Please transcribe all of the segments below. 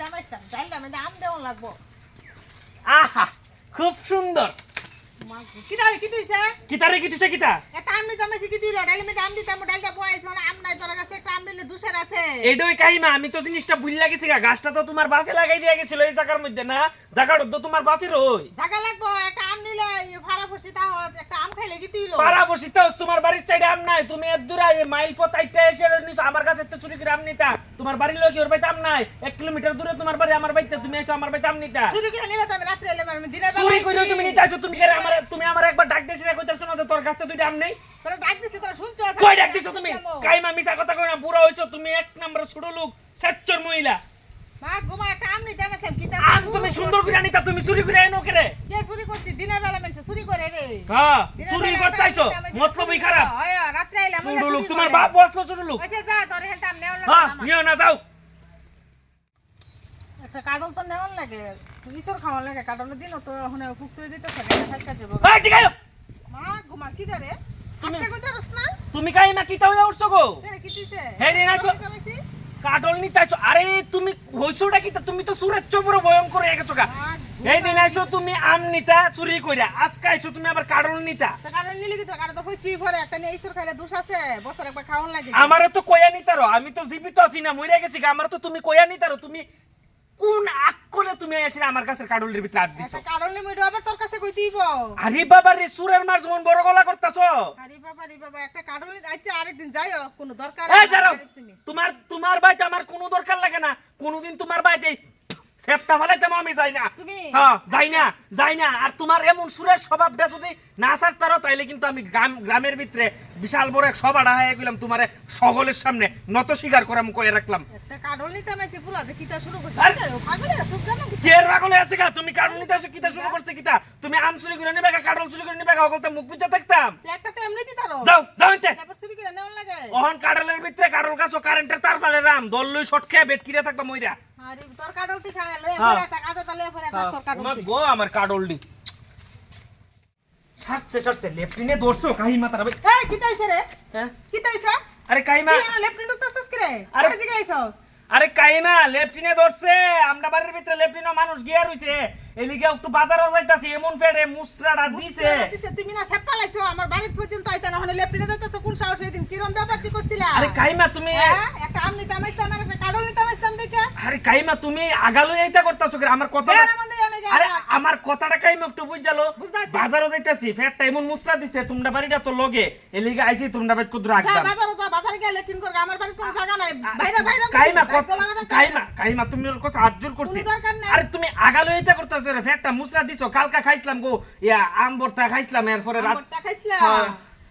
টামাইতাম ডালটা মধ্যে আম দেওয়া লাগবো। আহা খুব সুন্দর। কিটা কি তুইছে? কিতারে কি দিছে কিতা? একটা আম নিতাম কি দিল ডালের মধ্যে আম দিতাম ডালটা বয়স মানে আম নাই তোর কাছে একটা আম দিলে দুসের আছে। এইডই কাইমা আমি তো জিনিসটা ভুল লাগেছি গা। গাছটা তো তোমার বাপে লাগাই দিয়া গেছিল এই জায়গার মধ্যে না? জায়গাটা তো তোমার বাপের ওই। জায়গা লাগবো একটা আম নিলে ফাড়া ফসিতা হস একটা আম খাইলে কি তুইলো? পাড়া বসিতে তোমার বাড়ির সাইডে আম নাই। তুমি এত দূরে এই মাইল পথ আইটা এসে নিছো আমার কাছে তো চুরি করে আম নিতা। তোমার বাড়ির লোক ওর বাড়িতে আম নাই। 1 কিলোমিটার দূরে তোমার বাড়ি আমার বাড়িতে তুমি আইছো আমার বাড়িতে আম নিতা। চুরি করে নিলে তো আমি রাত্রে এলে আমি দিনের বেলা চুরি কইরো তুমি নিতা আইছো। তুমি আমার একবার ডাক দিছিস না কইতাছ না যে তোর কাছে দুইটা আম নেই? তোরা ডাক দিছিস তোরা শুনছো? কই ডাক দিছো তুমি? কাইমা মিছা কথা কই না। বুড়া হইছো তুমি, এক নাম্বার ছোট লোক, সাচ্চর মহিলা। মা গোমা একটা আম নিতাম কিতা আম তুমি সুন্দর করে নিতা, তুমি চুরি করে আইনো কেরে? কে চুরি করছিস? দিনের বেলা মানুষ চুরি করে রে। হ্যাঁ চুরি করতে আইছো, মতলবই খারাপ। হয় রাত্রে আইলে ছোট লোক, তোমার বাপ বসলো ছোট লোক। আচ্ছা যা তোর হেনতে আম নেওয়া হ্যাঁ লাগে নিও না, যাও। একটা কাটল তো নেওয়া লাগে, ইসর খাওয়া লাগে। কাটলের দিন তো ওখানে কুক করে দিতে থাকে ফাইকা যাবো। এই ঠিক আছে। মা গোমা কি দারে আজকে কইতারস না? তুমি কাইমা কিতা হইয়া উঠছো গো? কেরে কি দিছে? হে দিন আইছো কাটল নিতে আইছো। আরে তুমি হইছোটা কিতা? তুমি তো সুরের চোপর ভয়ঙ্কর হয়ে গেছো গা। এই দিন আইছো তুমি আম নিতা চুরি কইরা, আজকে আইছো তুমি আবার কাটল নিতা। তো কাটল নিলি কি তো কাটল তো হইছি ভরে একটা নিয়ে ইসর খাইলে দোষ আছে, বছর একবার খাওয়ান লাগে। আমারে তো কইয়া নিতারো, আমি তো জীবিত আছি না, মইরা গেছি গা। আমার তো তুমি কইয়া নিতারো। তুমি কোন আকলে তুমি এসে আমার কাছে কাটলের ভিতরে হাত দিছো? একটা কাটল নি মইডো আবার তোর কাছে কই দিব? আরে বাবা রে, সুরের মার যেমন বড় গলা করতাছো। আরে বাবা একটা কাটল নি আচ্ছা আরেকদিন যাইও কোনো দরকার এই দাঁড়াও, তুমি। তোমার বাইতে আমার কোনো দরকার লাগে না। কোনোদিন তোমার বাইতে সেপটা ফেলাইতে আমি যাই না। তুমি? হ্যাঁ যাই না। আর তোমার এমন সুরের স্বভাবটা যদি না ছাড়তারো তাইলে কিন্তু আমি গ্রামের ভিতরে বিশাল বড় এক সভাটা হয়ে গেলাম তোমার সকলের সামনে নত স্বীকার করে আমি কয়ে রাখলাম। একটা কাটল নিতে আমি ফুলা যে কিতা শুরু করছিস? আরে, পাগল আছে কেন? কে পাগল আছে গা? তুমি কাটল নিতে আসো কিতা শুরু করছে কিতা? তুমি আম চুরি করে নিবে গা, কাটল চুরি করে নিবে গা, ওগলতে মুখ বুঝা থাকতাম। একটা তো এমনি দিতারো। যাও ইনতে। তারপর চুরি করে নেওয়া লাগে। ওহন কাটলের ভিতরে কাটল গাছও কারেন্টের তার ফালে রাম দল লই শট খেয়ে বেট কিরে থাকবা মইরা। আরে তোর কাটল তুই খায় লয়ে হ্যাঁ। পড়ে থাক আদা তালে পড়ে থাক তোর কাটল। তোমার গো আমার কাটলডি সারছে লেফটিনে দর্শো কাহি মাতার ভাই। এই কি তাইছে রে? হ্যাঁ কি তাইছে? আরে কাইমা, তুই না লেফট ঢুকতাছস কি রে? আরে আরে দিকে আইছস? আরে কাইমা লেফটিনে ধরছে। আমরা বাড়ির ভিতরে লেফটিনে মানুষ গিয়া রইছে, এলিগে একটু বাজারও যাইতাছি, এমন ফেরে মুসরাটা দিছে। দিছে তুমি না সেপা লাইছো আমার বাড়ি পর্যন্ত আইতা না ওখানে লেফট যাইতাছ কোন সাহস এদিন কিরম ব্যাপারটি করছিলা? আরে কাইমা তুমি, হ্যাঁ একটা আম নিতাম আসতাম আর একটা কাটল নিতাম আসতাম দেখে। আরে কাইমা তুমি আগালো এইটা করতাছো কি? আমার কথা, এর মধ্যে এনে গেল। আরে আমার কথাটা কাইমা একটু বুঝালো। বুঝতাছি। বাজারও যাইতাছি, ফেরটা এমন মুসরা দিছে, তোমরা বাড়িটা তো লগে, এলিগে আইছি তোমরা বাইত কুদরা যা একদম। বাজারে গিয়ে লেট্রিন কর আমার বাড়িতে কোনো জায়গা নাই। বাইরে কাইমা কাইমা কাইমা তুমি ওর কাছে আজ্জুর করছি। কোনো দরকার নাই। আরে তুমি আগালো এইটা করতাছো রে, ফেরটা মুসরা দিছো। কালকা খাইছিলাম গো ইয়া আম ভর্তা খাইছিলাম, এরপরে রাত আমটা খাইছলা? হ্যাঁ।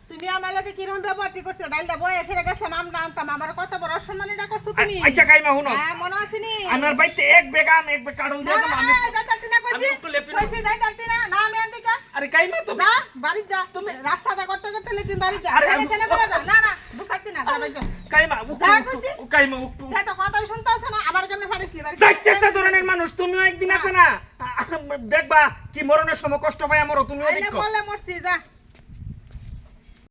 তুমি আমার লগে কিরম ব্যবহারটি করছো? ডাইলটা বয়ে এসে গেছলাম আমটা আনতাম আমার কত বড় অসম্মানটা করছো তুমি। আচ্ছা কাইমা শুনো, হ্যাঁ মনে আছে নি? আমার বাইতে এক বেগ আম এক বেগ কাটল না দিয়েছো। না আমি যাইতাছি না আমি কইছি। একটু লেপি না। কইছি যাইতাছি না না আমি আনতে কা। আরে কাইমা তুমি যা বাড়ি যা তুমি রাস্তাটা করতে করতে লেট্রিন বাড়ি যা। আরে আরে আমি- সেনা করে যা। না না বুঝাচ্ছি না যা বাড়ি যা। কাইমা যা কইছি। কাইমা উঠু। তাই তো কথাই শুনতে আছে না আমার কেমনে ফাড়িসলি বাড়ি। চারটা ধরনের মানুষ তুমিও একদিন আছে না, দেখবা কি মরণের সময় কষ্ট পাই আমারও, তুমিও আইলে দেখো। বলে মরছি যা।